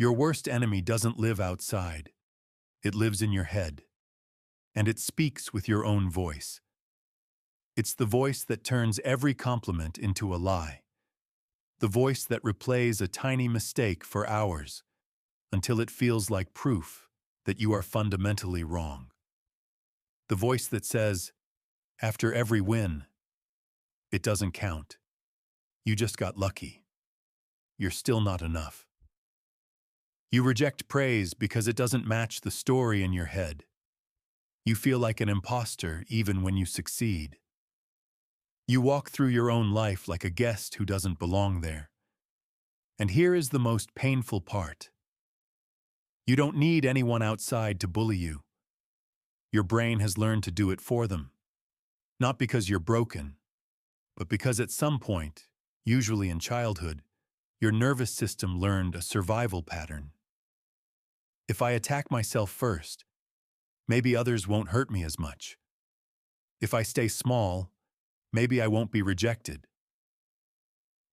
Your worst enemy doesn't live outside. It lives in your head. And it speaks with your own voice. It's the voice that turns every compliment into a lie. The voice that replays a tiny mistake for hours until it feels like proof that you are fundamentally wrong. The voice that says, after every win, it doesn't count. You just got lucky. You're still not enough. You reject praise because it doesn't match the story in your head. You feel like an imposter even when you succeed. You walk through your own life like a guest who doesn't belong there. And here is the most painful part. You don't need anyone outside to bully you. Your brain has learned to do it for them. Not because you're broken, but because at some point, usually in childhood, your nervous system learned a survival pattern. If I attack myself first, maybe others won't hurt me as much. If I stay small, maybe I won't be rejected.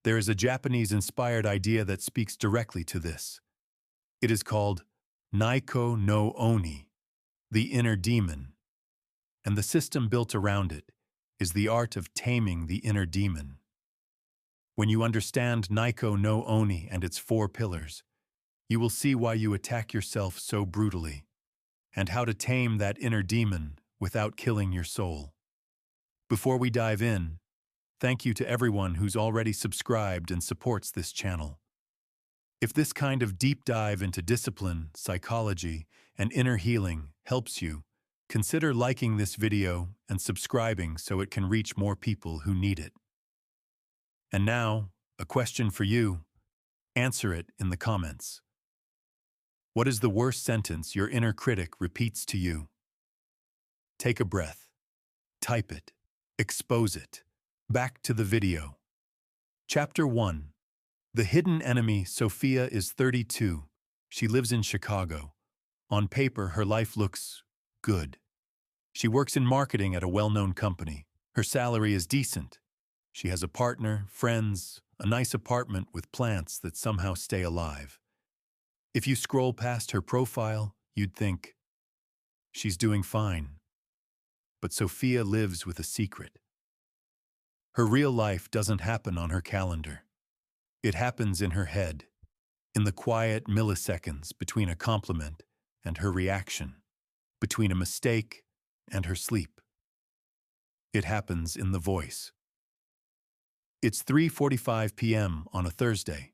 There is a Japanese-inspired idea that speaks directly to this. It is called Naiko no Oni, the inner demon. And the system built around it is the art of taming the inner demon. When you understand Naiko no Oni and its 4 pillars, you will see why you attack yourself so brutally, and how to tame that inner demon without killing your soul. Before we dive in, thank you to everyone who's already subscribed and supports this channel. If this kind of deep dive into discipline, psychology, and inner healing helps you, consider liking this video and subscribing so it can reach more people who need it. And now, a question for you. Answer it in the comments. What is the worst sentence your inner critic repeats to you? Take a breath. Type it. Expose it. Back to the video. Chapter 1. The hidden enemy. Sofia is 32. She lives in Chicago. On paper, her life looks good. She works in marketing at a well-known company. Her salary is decent. She has a partner, friends, a nice apartment with plants that somehow stay alive. If you scroll past her profile, you'd think, she's doing fine. But Sofia lives with a secret. Her real life doesn't happen on her calendar. It happens in her head, in the quiet milliseconds between a compliment and her reaction, between a mistake and her sleep. It happens in the voice. It's 3:45 p.m. on a Thursday.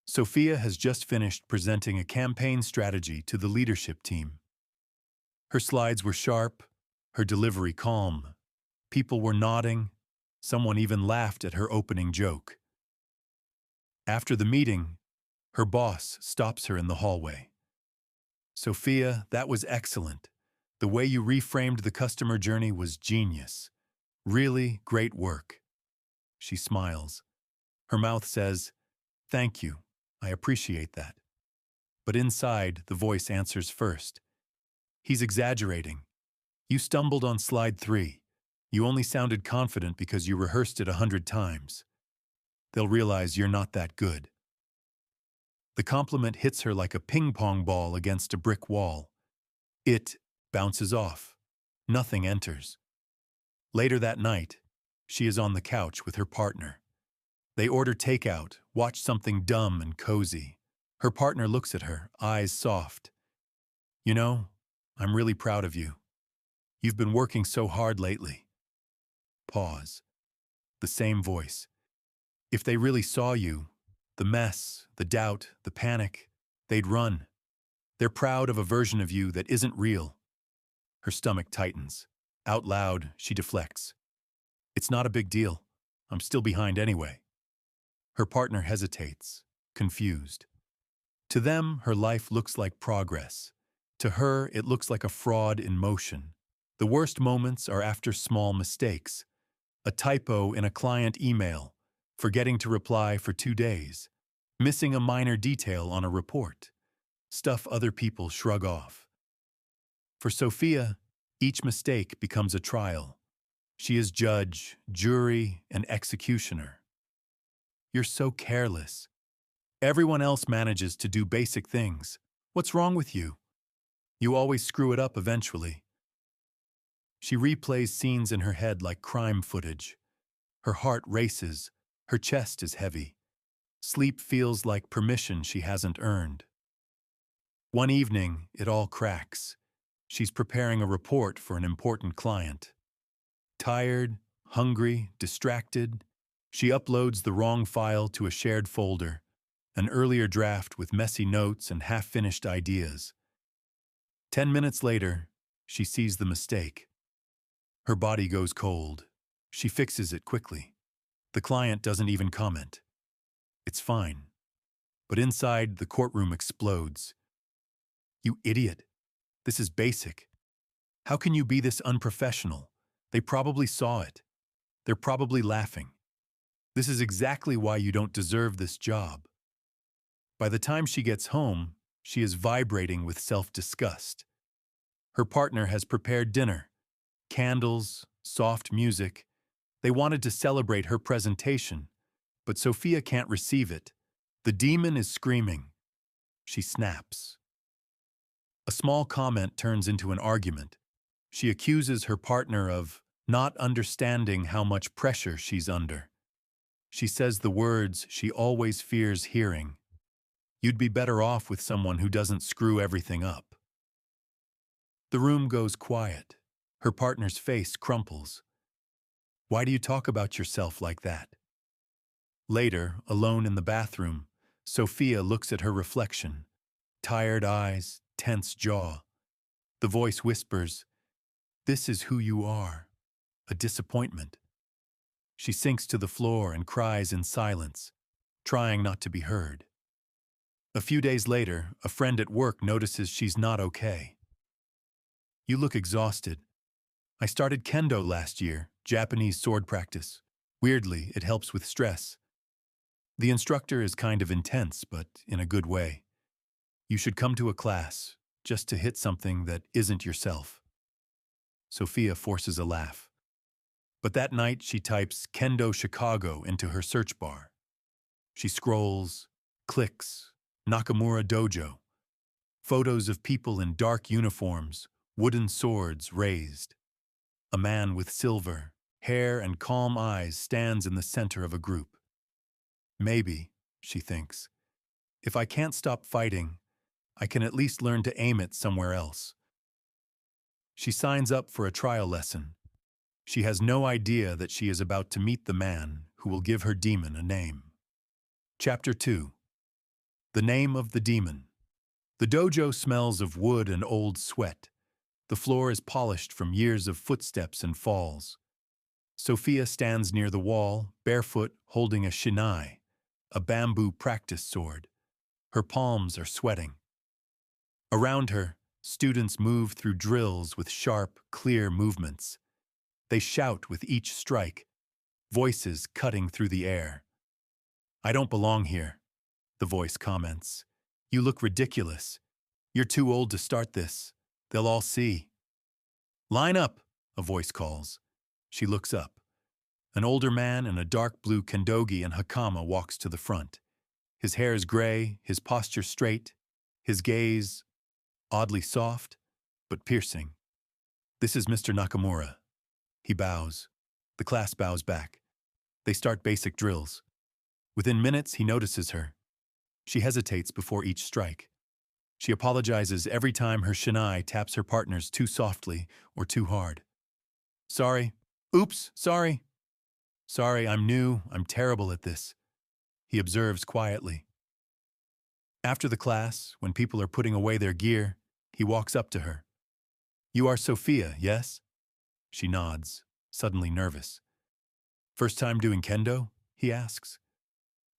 Sofia has just finished presenting a campaign strategy to the leadership team. Her slides were sharp, her delivery calm. People were nodding. Someone even laughed at her opening joke. After the meeting, her boss stops her in the hallway. Sofia, that was excellent. The way you reframed the customer journey was genius. Really great work. She smiles. Her mouth says, "Thank you. I appreciate that." But inside, the voice answers first. "He's exaggerating. You stumbled on slide 3. You only sounded confident because you rehearsed it 100 times. They'll realize you're not that good." The compliment hits her like a ping-pong ball against a brick wall. It bounces off. Nothing enters. Later that night, she is on the couch with her partner. They order takeout, watch something dumb and cozy. Her partner looks at her, eyes soft. "You know, I'm really proud of you. You've been working so hard lately." Pause. The same voice. "If they really saw you, the mess, the doubt, the panic, they'd run. They're proud of a version of you that isn't real." Her stomach tightens. Out loud, she deflects. "It's not a big deal. I'm still behind anyway." Her partner hesitates, confused. To them, her life looks like progress. To her, it looks like a fraud in motion. The worst moments are after small mistakes. A typo in a client email, forgetting to reply for 2 days, missing a minor detail on a report, stuff other people shrug off. For Sofia, each mistake becomes a trial. She is judge, jury, and executioner. "You're so careless. Everyone else manages to do basic things. What's wrong with you? You always screw it up eventually. She replays scenes in her head like crime footage. Her heart races. Her chest is heavy. Sleep feels like permission she hasn't earned. One evening, it all cracks. She's preparing a report for an important client. Tired, hungry, distracted, she uploads the wrong file to a shared folder, an earlier draft with messy notes and half-finished ideas. 10 minutes later, she sees the mistake. Her body goes cold. She fixes it quickly. The client doesn't even comment. It's fine. But inside, the courtroom explodes. You idiot. This is basic. How can you be this unprofessional? They probably saw it. They're probably laughing. This is exactly why you don't deserve this job. By the time she gets home, she is vibrating with self-disgust. Her partner has prepared dinner. Candles, soft music. They wanted to celebrate her presentation, but Sofia can't receive it. The demon is screaming. She snaps. A small comment turns into an argument. She accuses her partner of not understanding how much pressure she's under. She says the words she always fears hearing. You'd be better off with someone who doesn't screw everything up. The room goes quiet. Her partner's face crumples. Why do you talk about yourself like that? Later, alone in the bathroom, Sofia looks at her reflection. Tired eyes, tense jaw. The voice whispers, "This is who you are." A disappointment. She sinks to the floor and cries in silence, trying not to be heard. A few days later, a friend at work notices she's not okay. You look exhausted. I started kendo last year, Japanese sword practice. Weirdly, it helps with stress. The instructor is kind of intense, but in a good way. You should come to a class, just to hit something that isn't yourself. Sofia forces a laugh. But that night she types Kendo Chicago into her search bar. She scrolls, clicks, Nakamura Dojo. Photos of people in dark uniforms, wooden swords raised. A man with silver hair and calm eyes stands in the center of a group. Maybe, she thinks, if I can't stop fighting, I can at least learn to aim it somewhere else. She signs up for a trial lesson. She has no idea that she is about to meet the man who will give her demon a name. Chapter 2. The Name of the Demon. The dojo smells of wood and old sweat. The floor is polished from years of footsteps and falls. Sofia stands near the wall, barefoot, holding a shinai, a bamboo practice sword. Her palms are sweating. Around her, students move through drills with sharp, clear movements. They shout with each strike, voices cutting through the air. I don't belong here, the voice comments. You look ridiculous. You're too old to start this. They'll all see. Line up, a voice calls. She looks up. An older man in a dark blue kendogi and hakama walks to the front. His hair is gray, his posture straight, his gaze oddly soft, but piercing. This is Mr. Nakamura. He bows. The class bows back. They start basic drills. Within minutes, he notices her. She hesitates before each strike. She apologizes every time her shinai taps her partner's too softly or too hard. Sorry. Oops, sorry. Sorry, I'm new. I'm terrible at this. He observes quietly. After the class, when people are putting away their gear, he walks up to her. You are Sofia, yes? She nods, suddenly nervous. First time doing kendo? He asks.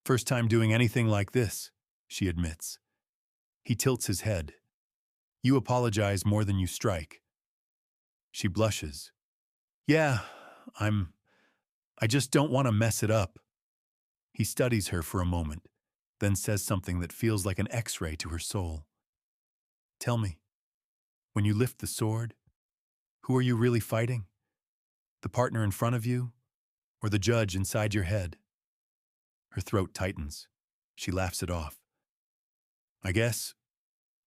First time doing anything like this, she admits. He tilts his head. You apologize more than you strike. She blushes. Yeah, I just don't want to mess it up. He studies her for a moment, then says something that feels like an X-ray to her soul. Tell me, when you lift the sword, who are you really fighting? The partner in front of you, or the judge inside your head? Her throat tightens. She laughs it off. I guess,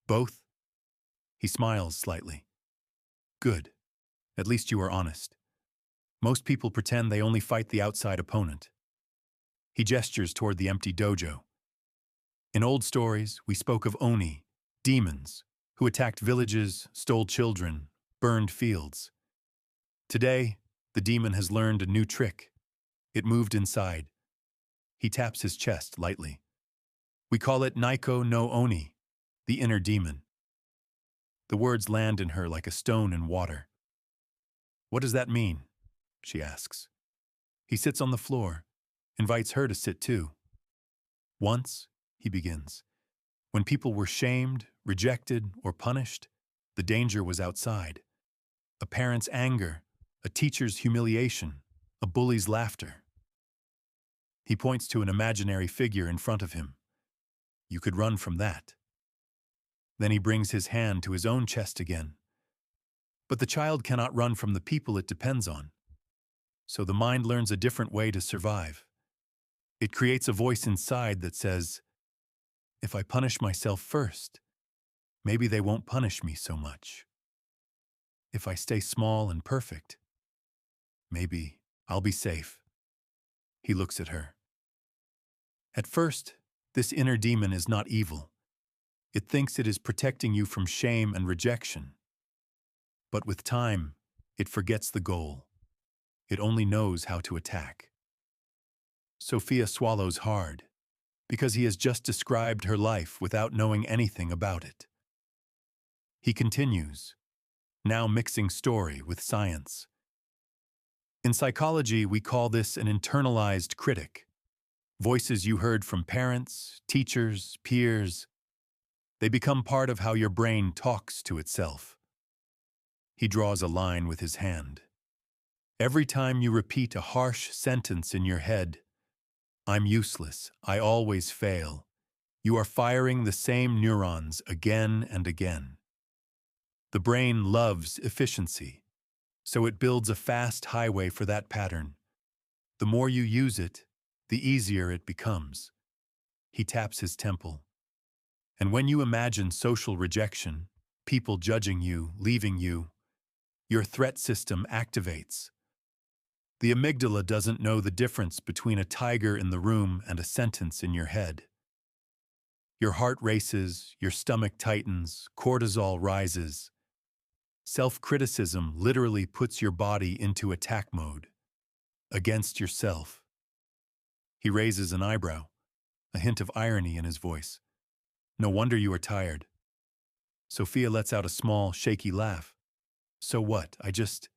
both? He smiles slightly. Good. At least you are honest. Most people pretend they only fight the outside opponent. He gestures toward the empty dojo. In old stories, we spoke of Oni, demons, who attacked villages, stole children, burned fields. Today, the demon has learned a new trick. It moved inside. He taps his chest lightly. We call it Naiko no Oni, the inner demon. The words land in her like a stone in water. What does that mean? She asks. He sits on the floor, invites her to sit too. Once, he begins, when people were shamed, rejected, or punished, the danger was outside. A parent's anger, a teacher's humiliation, a bully's laughter. He points to an imaginary figure in front of him. You could run from that. Then he brings his hand to his own chest again. But the child cannot run from the people it depends on. So the mind learns a different way to survive. It creates a voice inside that says, if I punish myself first, maybe they won't punish me so much. If I stay small and perfect, maybe I'll be safe. He looks at her. At first, this inner demon is not evil. It thinks it is protecting you from shame and rejection. But with time, it forgets the goal. It only knows how to attack. Sofia swallows hard, because he has just described her life without knowing anything about it. He continues, now mixing story with science. In psychology, we call this an internalized critic. Voices you heard from parents, teachers, peers. They become part of how your brain talks to itself. He draws a line with his hand. Every time you repeat a harsh sentence in your head, I'm useless, I always fail, you are firing the same neurons again and again. The brain loves efficiency, so it builds a fast highway for that pattern. The more you use it, the easier it becomes. He taps his temple. And when you imagine social rejection, people judging you, leaving you, your threat system activates. The amygdala doesn't know the difference between a tiger in the room and a sentence in your head. Your heart races, your stomach tightens, cortisol rises. Self-criticism literally puts your body into attack mode, against yourself. He raises an eyebrow, a hint of irony in his voice. No wonder you are tired. Sofia lets out a small, shaky laugh. So what, I just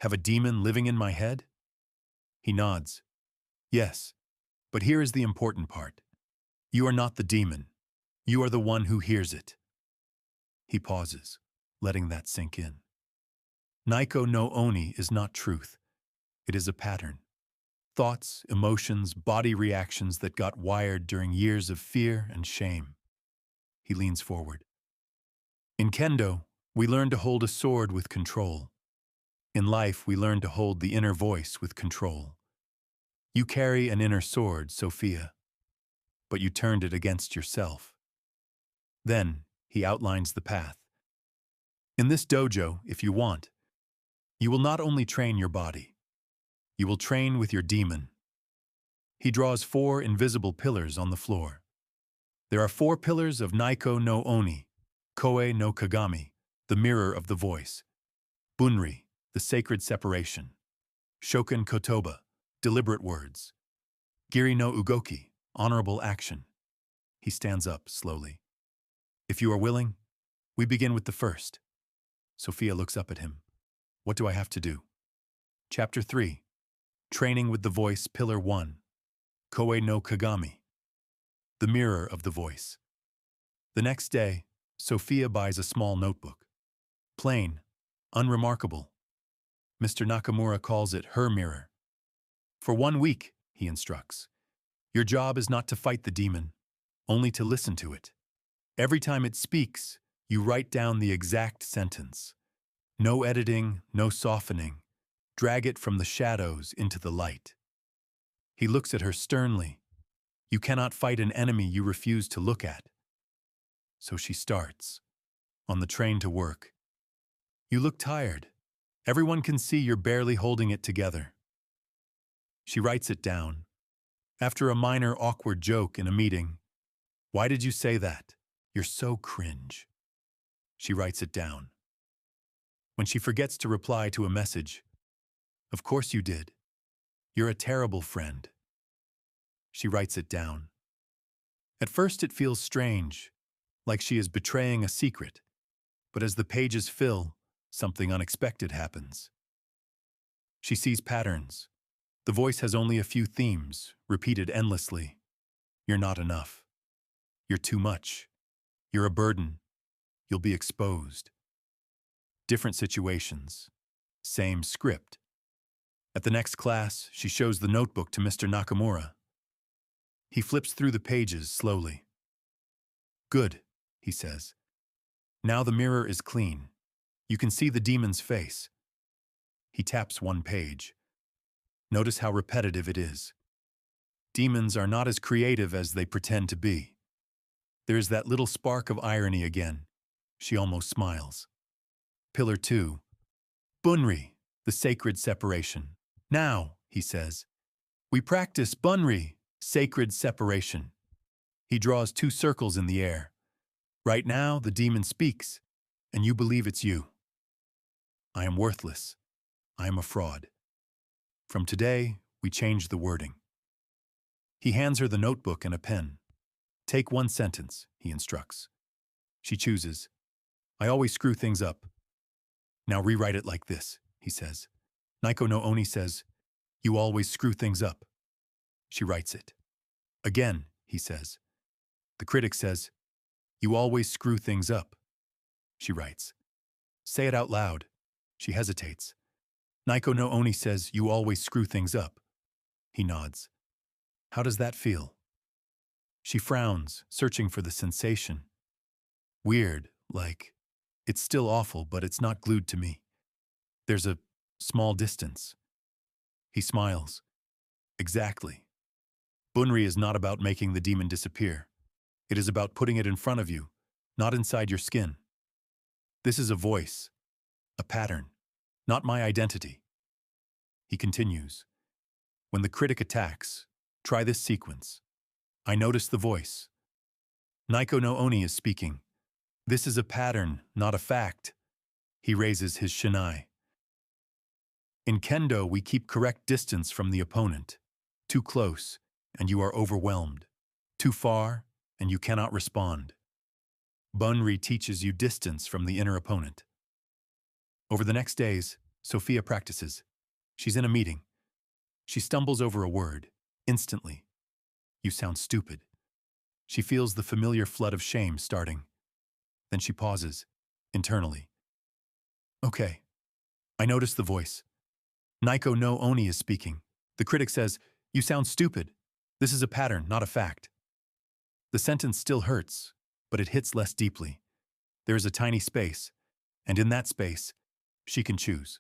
have a demon living in my head? He nods. Yes, but here is the important part. You are not the demon. You are the one who hears it. He pauses, letting that sink in. Naiko no Oni is not truth. It is a pattern. Thoughts, emotions, body reactions that got wired during years of fear and shame. He leans forward. In Kendo, we learn to hold a sword with control. In life, we learn to hold the inner voice with control. You carry an inner sword, Sofia, but you turned it against yourself. Then, he outlines the path. In this dojo, if you want, you will not only train your body, you will train with your demon. He draws 4 invisible pillars on the floor. There are 4 pillars of Naiko no Oni, Koe no Kagami, the mirror of the voice, Bunri, the sacred separation, Shoken Kotoba, deliberate words, Giri no Ugoki, honorable action. He stands up slowly. If you are willing, we begin with the first. Sofia looks up at him. What do I have to do? Chapter 3. Training with the voice, Pillar 1. Koe no Kagami. The mirror of the voice. The next day, Sofia buys a small notebook. Plain, unremarkable. Mr. Nakamura calls it her mirror. For 1 week, he instructs, your job is not to fight the demon, only to listen to it. Every time it speaks, you write down the exact sentence. No editing, no softening. Drag it from the shadows into the light. He looks at her sternly. You cannot fight an enemy you refuse to look at. So she starts. On the train to work. You look tired. Everyone can see you're barely holding it together. She writes it down. After a minor awkward joke in a meeting, "Why did you say that? You're so cringe." She writes it down. When she forgets to reply to a message, "Of course you did. You're a terrible friend." She writes it down. At first it feels strange, like she is betraying a secret, but as the pages fill, something unexpected happens. She sees patterns. The voice has only a few themes, repeated endlessly. You're not enough. You're too much. You're a burden. You'll be exposed. Different situations. Same script. At the next class, she shows the notebook to Mr. Nakamura. He flips through the pages slowly. "Good," he says. "Now the mirror is clean. You can see the demon's face." He taps one page. Notice how repetitive it is. Demons are not as creative as they pretend to be. There is that little spark of irony again. She almost smiles. Pillar 2. Bunri, the sacred separation. "Now," he says, "we practice Bunri, sacred separation." He draws 2 circles in the air. Right now, the demon speaks, and you believe it's you. "I am worthless. I am a fraud." From today, we change the wording. He hands her the notebook and a pen. "Take one sentence," he instructs. She chooses. "I always screw things up." "Now rewrite it like this," he says. Naiko no Oni says, "You always screw things up." She writes it. "Again," he says. The critic says, "You always screw things up." She writes. "Say it out loud." She hesitates. Naiko no Oni says, "You always screw things up." He nods. "How does that feel?" She frowns, searching for the sensation. Weird, like, it's still awful, but it's not glued to me. There's a small distance. He smiles. Exactly. Bunri is not about making the demon disappear. It is about putting it in front of you, not inside your skin. This is a voice, a pattern, not my identity. He continues. When the critic attacks, try this sequence. I notice the voice. Naiko no Oni is speaking. This is a pattern, not a fact. He raises his shinai. In kendo, we keep correct distance from the opponent. Too close, and you are overwhelmed. Too far, and you cannot respond. Bunri teaches you distance from the inner opponent. Over the next days, Sofia practices. She's in a meeting. She stumbles over a word. Instantly. You sound stupid. She feels the familiar flood of shame starting. Then she pauses, internally. Okay. I notice the voice. Naiko no Oni is speaking. The critic says, "You sound stupid. This is a pattern, not a fact." The sentence still hurts, but it hits less deeply. There is a tiny space, and in that space, she can choose.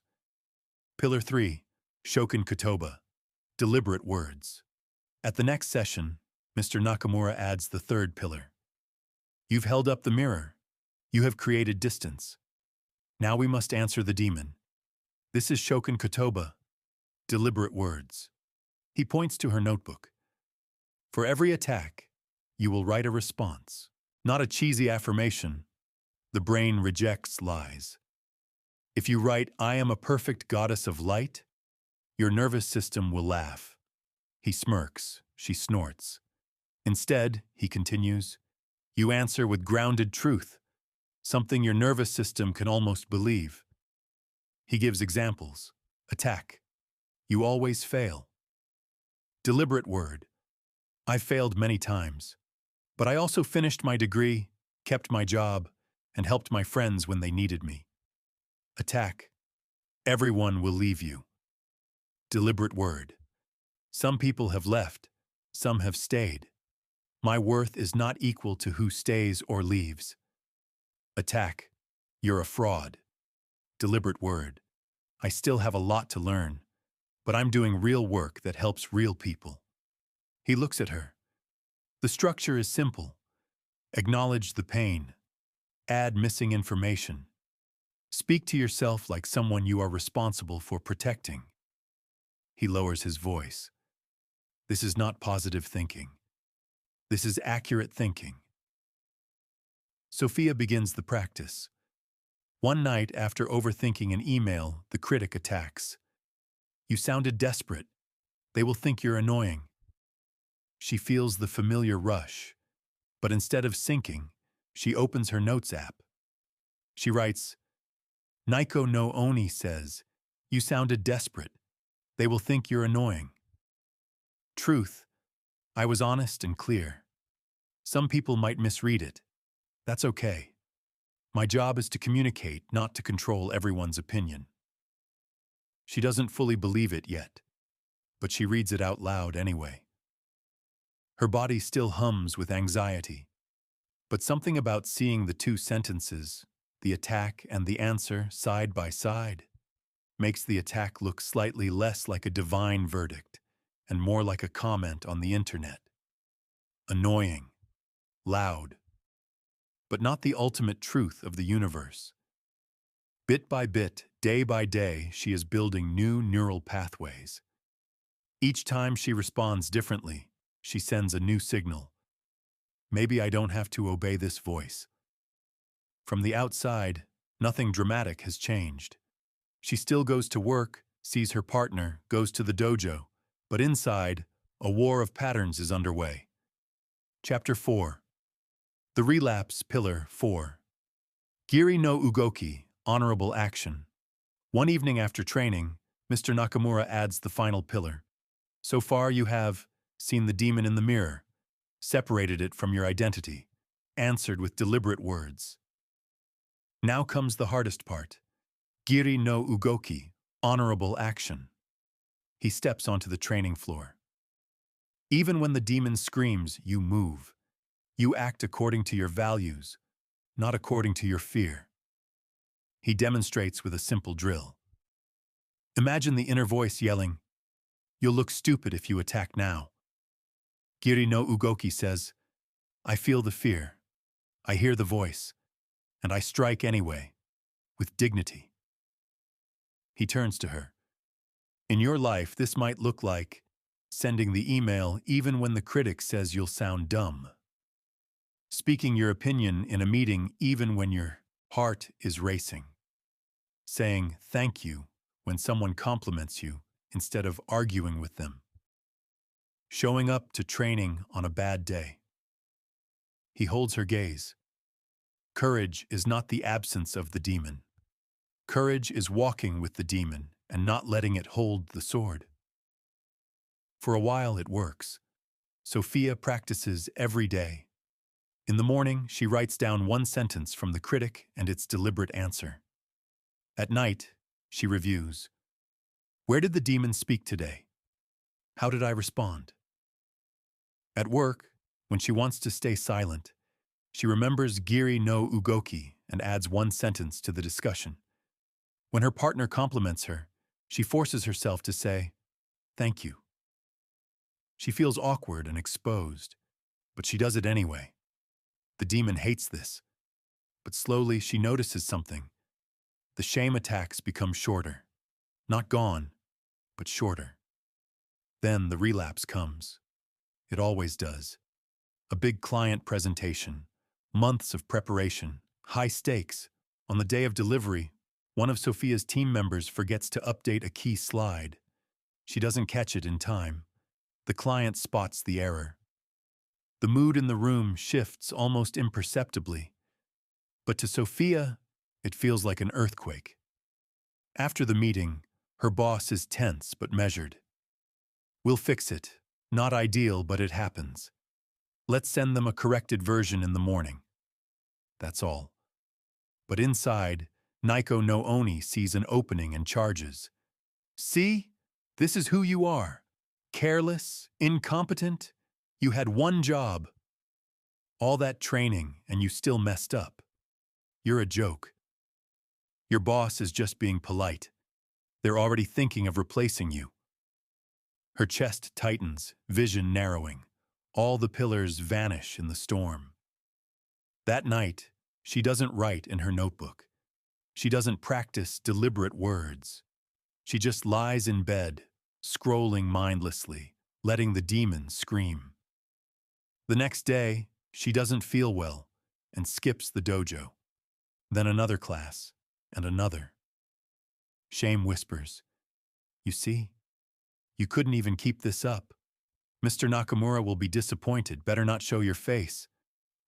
Pillar 3, Shokin Kotoba, deliberate words. At the next session, Mr. Nakamura adds the 3rd pillar. You've held up the mirror. You have created distance. Now we must answer the demon. This is Shokin Kotoba, deliberate words. He points to her notebook. For every attack, you will write a response, not a cheesy affirmation. The brain rejects lies. If you write, "I am a perfect goddess of light," your nervous system will laugh. He smirks, she snorts. Instead, he continues, you answer with grounded truth, something your nervous system can almost believe. He gives examples. Attack. You always fail. Deliberate word. I failed many times, but I also finished my degree, kept my job, and helped my friends when they needed me. Attack. Everyone will leave you. Deliberate word. Some people have left, some have stayed. My worth is not equal to who stays or leaves. Attack. You're a fraud. Deliberate word. I still have a lot to learn, but I'm doing real work that helps real people. He looks at her. The structure is simple. Acknowledge the pain. Add missing information. Speak to yourself like someone you are responsible for protecting. He lowers his voice. This is not positive thinking. This is accurate thinking. Sofia begins the practice. One night, after overthinking an email, the critic attacks. You sounded desperate. They will think you're annoying. She feels the familiar rush, but instead of sinking, she opens her notes app. She writes, Naiko no Oni says, you sounded desperate. They will think you're annoying. Truth, I was honest and clear. Some people might misread it. That's okay. My job is to communicate, not to control everyone's opinion. She doesn't fully believe it yet, but she reads it out loud anyway. Her body still hums with anxiety, but something about seeing the two sentences, the attack and the answer side by side, makes the attack look slightly less like a divine verdict and more like a comment on the internet. Annoying, loud, but not the ultimate truth of the universe. Bit by bit, day by day, she is building new neural pathways. Each time she responds differently, she sends a new signal. Maybe I don't have to obey this voice. From the outside, nothing dramatic has changed. She still goes to work, sees her partner, goes to the dojo, but inside, a war of patterns is underway. Chapter 4. The Relapse, Pillar 4. Giri no Ugoki, Honorable Action. One evening after training, Mr. Nakamura adds the final pillar. So far you have seen the demon in the mirror, separated it from your identity, answered with deliberate words. Now comes the hardest part. Giri no Ugoki, Honorable Action. He steps onto the training floor. Even when the demon screams, you move. You act according to your values, not according to your fear. He demonstrates with a simple drill. Imagine the inner voice yelling, you'll look stupid if you attack now. Giri no Ugoki says, I feel the fear. I hear the voice, and I strike anyway, with dignity. He turns to her. In your life, this might look like sending the email even when the critic says you'll sound dumb. Speaking your opinion in a meeting even when your heart is racing. Saying thank you when someone compliments you instead of arguing with them. Showing up to training on a bad day. He holds her gaze. Courage is not the absence of the demon. Courage is walking with the demon and not letting it hold the sword. For a while it works. Sofia practices every day. In the morning, she writes down one sentence from the critic and its deliberate answer. At night, she reviews. Where did the demon speak today? How did I respond? At work, when she wants to stay silent, she remembers Giri no Ugoki and adds one sentence to the discussion. When her partner compliments her, she forces herself to say, thank you. She feels awkward and exposed, but she does it anyway. The demon hates this, but slowly she notices something. The shame attacks become shorter. Not gone, but shorter. Then the relapse comes. It always does. A big client presentation, months of preparation, high stakes. On the day of delivery, one of Sofia's team members forgets to update a key slide. She doesn't catch it in time. The client spots the error. The mood in the room shifts almost imperceptibly. But to Sofia, it feels like an earthquake. After the meeting, her boss is tense but measured. We'll fix it. Not ideal, but it happens. Let's send them a corrected version in the morning. That's all. But inside, Naiko no Oni sees an opening and charges. See? This is who you are. Careless, incompetent. You had one job. All that training and you still messed up. You're a joke. Your boss is just being polite. They're already thinking of replacing you. Her chest tightens, vision narrowing. All the pillars vanish in the storm. That night, she doesn't write in her notebook. She doesn't practice deliberate words. She just lies in bed, scrolling mindlessly, letting the demon scream. The next day, she doesn't feel well and skips the dojo. Then another class, and another. Shame whispers, "You see? You couldn't even keep this up. Mr. Nakamura will be disappointed. Better not show your face."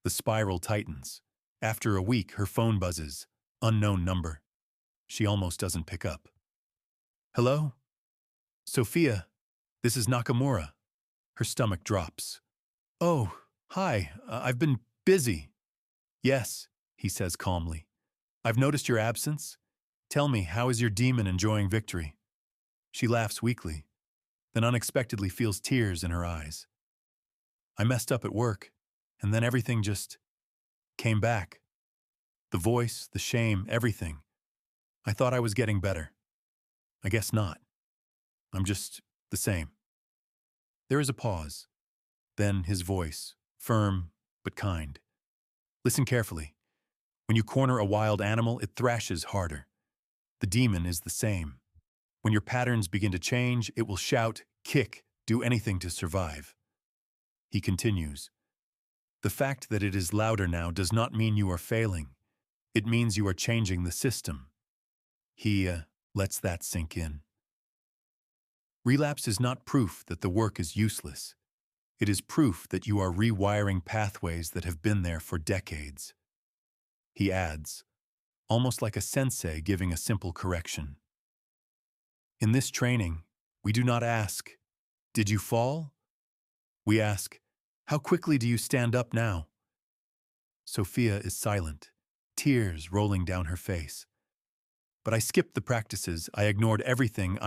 The spiral tightens. After a week, her phone buzzes. Unknown number. She almost doesn't pick up. "Hello? Sofia, this is Nakamura." Her stomach drops. "Oh, hi. I've been busy." "Yes," he says calmly. "I've noticed your absence. Tell me, how is your demon enjoying victory?" She laughs weakly, then unexpectedly feels tears in her eyes. "I messed up at work, and then everything just came back. The voice, the shame, everything. I thought I was getting better. I guess not. I'm just the same." There is a pause. Then his voice, firm but kind. "Listen carefully. When you corner a wild animal, it thrashes harder. The demon is the same. When your patterns begin to change, it will shout, kick, do anything to survive." He continues, "The fact that it is louder now does not mean you are failing. It means you are changing the system." He lets that sink in. Relapse is not proof that the work is useless. It is proof that you are rewiring pathways that have been there for decades. He adds, almost like a sensei giving a simple correction, "In this training, we do not ask, 'Did you fall?' We ask, 'How quickly do you stand up now?'" Sofia is silent, tears rolling down her face. "But I skipped the practices. I ignored everything.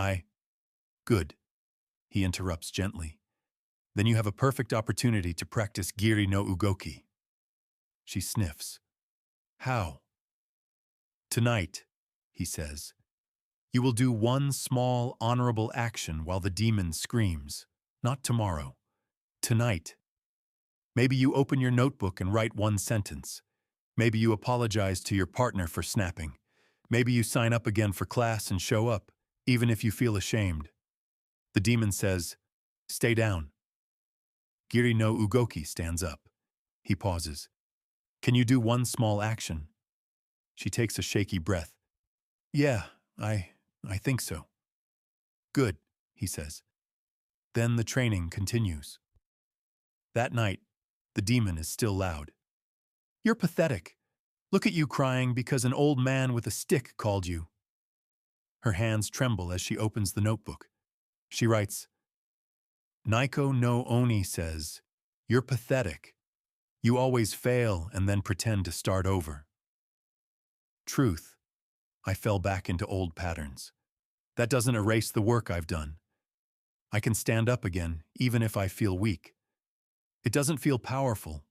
Good," he interrupts gently. "Then you have a perfect opportunity to practice Giri no Ugoki." She sniffs. "How?" "Tonight," he says, "you will do one small, honorable action while the demon screams. Not tomorrow. Tonight. Maybe you open your notebook and write one sentence. Maybe you apologize to your partner for snapping. Maybe you sign up again for class and show up, even if you feel ashamed." The demon says, "Stay down." Giri no Ugoki stands up. He pauses. "Can you do one small action?" She takes a shaky breath. "Yeah, I think so." "Good," he says. Then the training continues. That night, the demon is still loud. "You're pathetic. Look at you crying because an old man with a stick called you." Her hands tremble as she opens the notebook. She writes, "Naiko no Oni says, 'You're pathetic. You always fail and then pretend to start over.'" Truth. I fell back into old patterns. That doesn't erase the work I've done. I can stand up again, even if I feel weak. It doesn't feel powerful.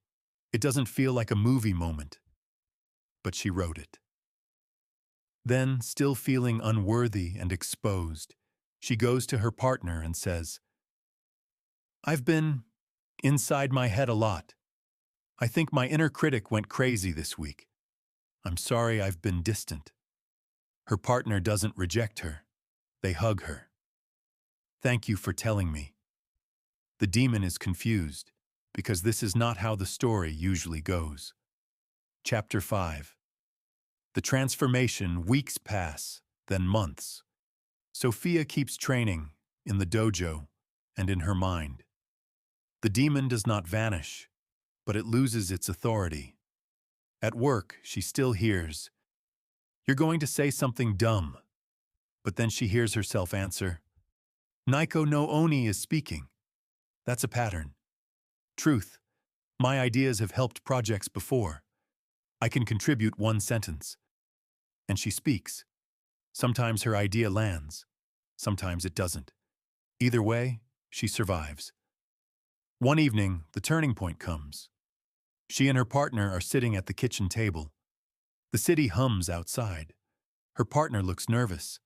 It doesn't feel like a movie moment. But she wrote it. Then, still feeling unworthy and exposed, she goes to her partner and says, "I've been inside my head a lot. I think my inner critic went crazy this week. I'm sorry I've been distant." Her partner doesn't reject her. They hug her. "Thank you for telling me." The demon is confused, because this is not how the story usually goes. Chapter 5. The transformation. Weeks pass, then months. Sofia keeps training, in the dojo and in her mind. The demon does not vanish, but it loses its authority. At work, she still hears, "You're going to say something dumb." But then she hears herself answer, "Naiko no Oni is speaking." That's a pattern. Truth. My ideas have helped projects before. I can contribute one sentence. And she speaks. Sometimes her idea lands. Sometimes it doesn't. Either way, she survives. One evening, the turning point comes. She and her partner are sitting at the kitchen table. The city hums outside. Her partner looks nervous.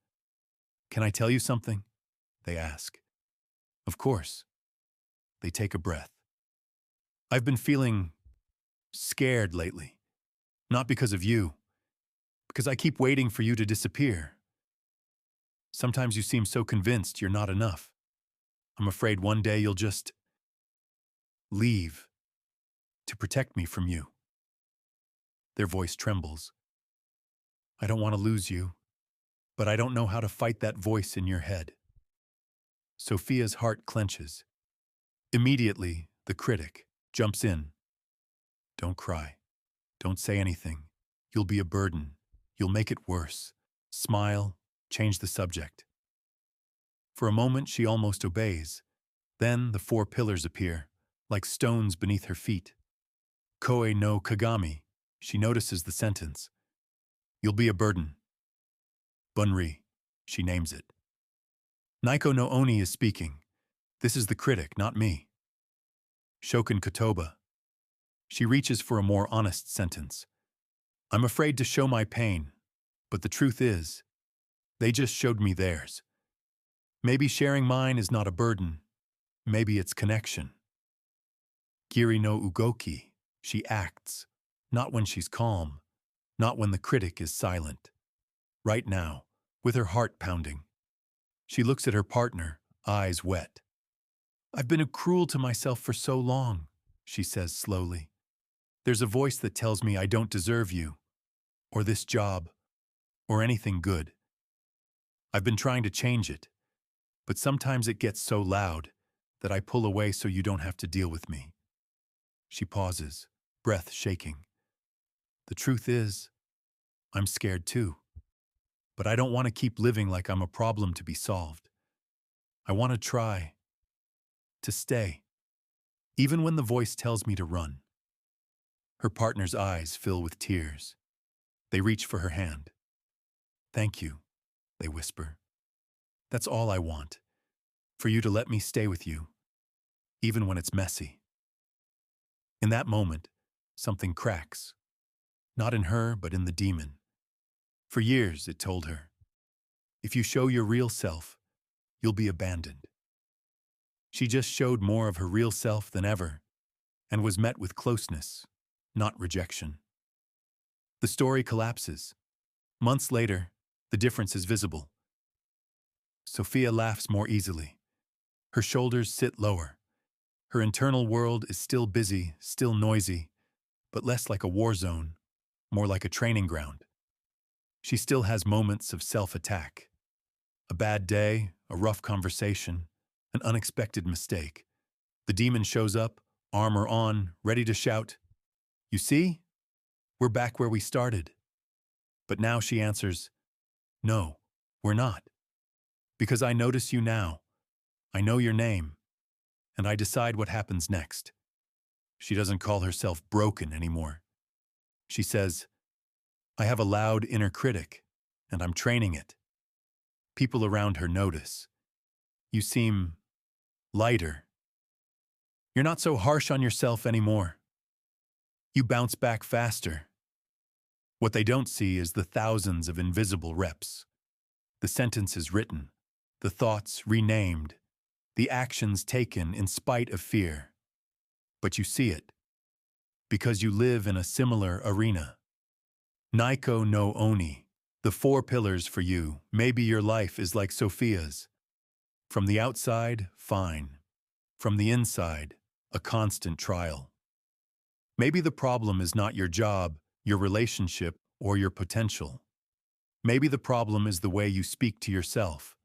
"Can I tell you something?" they ask. "Of course." They take a breath. I've been feeling scared lately. Not because of you, because I keep waiting for you to disappear. Sometimes you seem so convinced you're not enough. I'm afraid one day you'll just leave to protect me from you. Their voice trembles. I don't want to lose you, but I don't know how to fight that voice in your head. Sofia's heart clenches. Immediately, the critic jumps in. Don't cry. Don't say anything. You'll be a burden. You'll make it worse. Smile. Change the subject. For a moment, she almost obeys. Then the four pillars appear, like stones beneath her feet. Koe no Kagami. She notices the sentence. You'll be a burden. Bunri. She names it. Naiko no Oni is speaking. This is the critic, not me. Shokin Kotoba. She reaches for a more honest sentence. I'm afraid to show my pain, but the truth is, they just showed me theirs. Maybe sharing mine is not a burden. Maybe it's connection. Giri no Ugoki. She acts, not when she's calm, not when the critic is silent. Right now, with her heart pounding. She looks at her partner, eyes wet. I've been cruel to myself for so long, she says slowly. There's a voice that tells me I don't deserve you, or this job, or anything good. I've been trying to change it, but sometimes it gets so loud that I pull away so you don't have to deal with me. She pauses, breath shaking. The truth is, I'm scared too. But I don't want to keep living like I'm a problem to be solved. I want to try to stay, even when the voice tells me to run. Her partner's eyes fill with tears. They reach for her hand. Thank you, they whisper. That's all I want, for you to let me stay with you, even when it's messy. In that moment, something cracks. Not in her, but in the demon. For years, it told her, if you show your real self, you'll be abandoned. She just showed more of her real self than ever, and was met with closeness, not rejection. The story collapses. Months later, the difference is visible. Sofia laughs more easily. Her shoulders sit lower. Her internal world is still busy, still noisy, but less like a war zone, more like a training ground. She still has moments of self-attack. A bad day, a rough conversation, an unexpected mistake. The demon shows up, armor on, ready to shout, "You see? We're back where we started." But now she answers, "No, we're not. Because I notice you now. I know your name. And I decide what happens next." She doesn't call herself broken anymore. She says, I have a loud inner critic, and I'm training it. People around her notice. You seem lighter. You're not so harsh on yourself anymore. You bounce back faster. What they don't see is the thousands of invisible reps. The sentences written, the thoughts renamed, the actions taken in spite of fear. But you see it, because you live in a similar arena. Naiko no Oni, the four pillars for you. Maybe your life is like Sofia's. From the outside, fine. From the inside, a constant trial. Maybe the problem is not your job, your relationship, or your potential. Maybe the problem is the way you speak to yourself.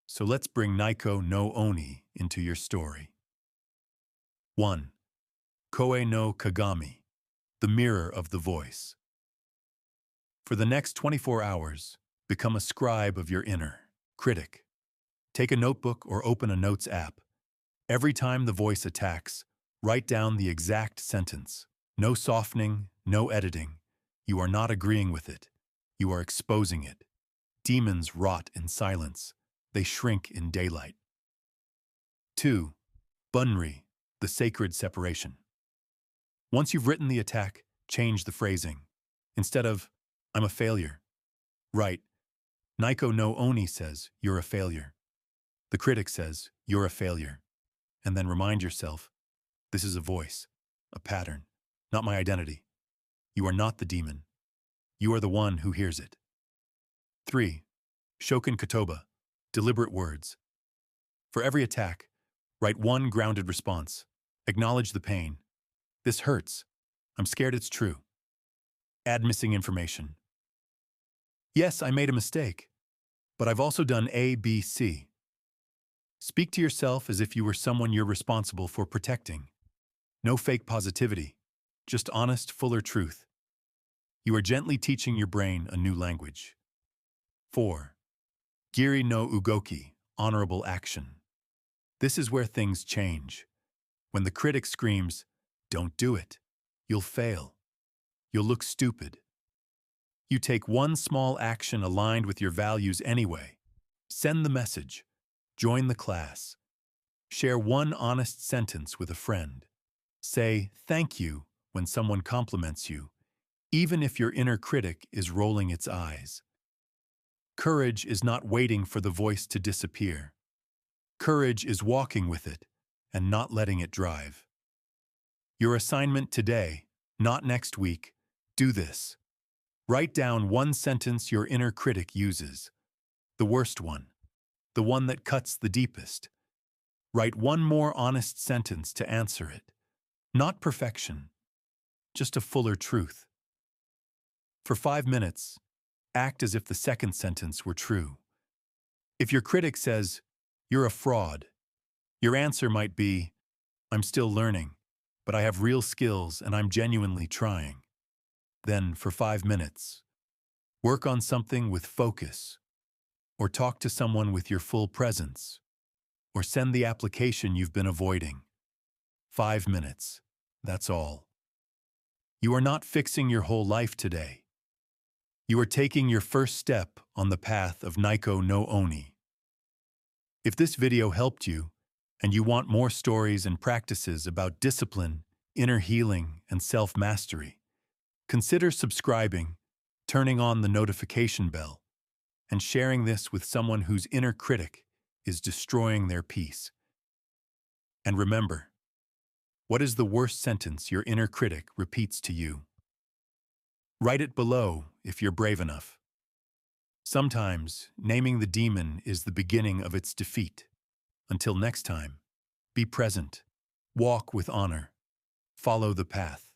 So let's bring Naiko no Oni into your story. 1. Koe no Kagami, the mirror of the voice. For the next 24 hours, become a scribe of your inner critic. Take a notebook or open a notes app. Every time the voice attacks, write down the exact sentence. No softening, no editing. You are not agreeing with it. You are exposing it. Demons rot in silence. They shrink in daylight. 2. Bunri, the sacred separation. Once you've written the attack, change the phrasing. Instead of, I'm a failure, write, Naiko no Oni says, you're a failure. The critic says, you're a failure. And then remind yourself, this is a voice. a pattern, not my identity. You are not the demon. You are the one who hears it. 3. Shokin Kotoba, deliberate words. For every attack, write one grounded response. Acknowledge the pain. This hurts. I'm scared it's true. Add missing information. Yes, I made a mistake, but I've also done A, B, C. Speak to yourself as if you were someone you're responsible for protecting. No fake positivity, just honest, fuller truth. You are gently teaching your brain a new language. 4. Giri no ugoki, honorable action. This is where things change. When the critic screams, "Don't do it. You'll fail. You'll look stupid." You take one small action aligned with your values anyway. Send the message. Join the class. Share one honest sentence with a friend. Say thank you when someone compliments you, even if your inner critic is rolling its eyes. Courage is not waiting for the voice to disappear. Courage is walking with it and not letting it drive. Your assignment today, not next week, do this. Write down one sentence your inner critic uses. The worst one. The one that cuts the deepest. Write one more honest sentence to answer it. Not perfection, just a fuller truth. For 5 minutes, act as if the second sentence were true. If your critic says, "You're a fraud," your answer might be, "I'm still learning, but I have real skills and I'm genuinely trying." Then, for 5 minutes, work on something with focus, or talk to someone with your full presence, or send the application you've been avoiding. 5 minutes, that's all. You are not fixing your whole life today. You are taking your first step on the path of Naiko no Oni. If this video helped you, and you want more stories and practices about discipline, inner healing, and self-mastery, consider subscribing, turning on the notification bell, and sharing this with someone whose inner critic is destroying their peace. And remember, what is the worst sentence your inner critic repeats to you? Write it below if you're brave enough. Sometimes, naming the demon is the beginning of its defeat. Until next time, be present, walk with honor, follow the path.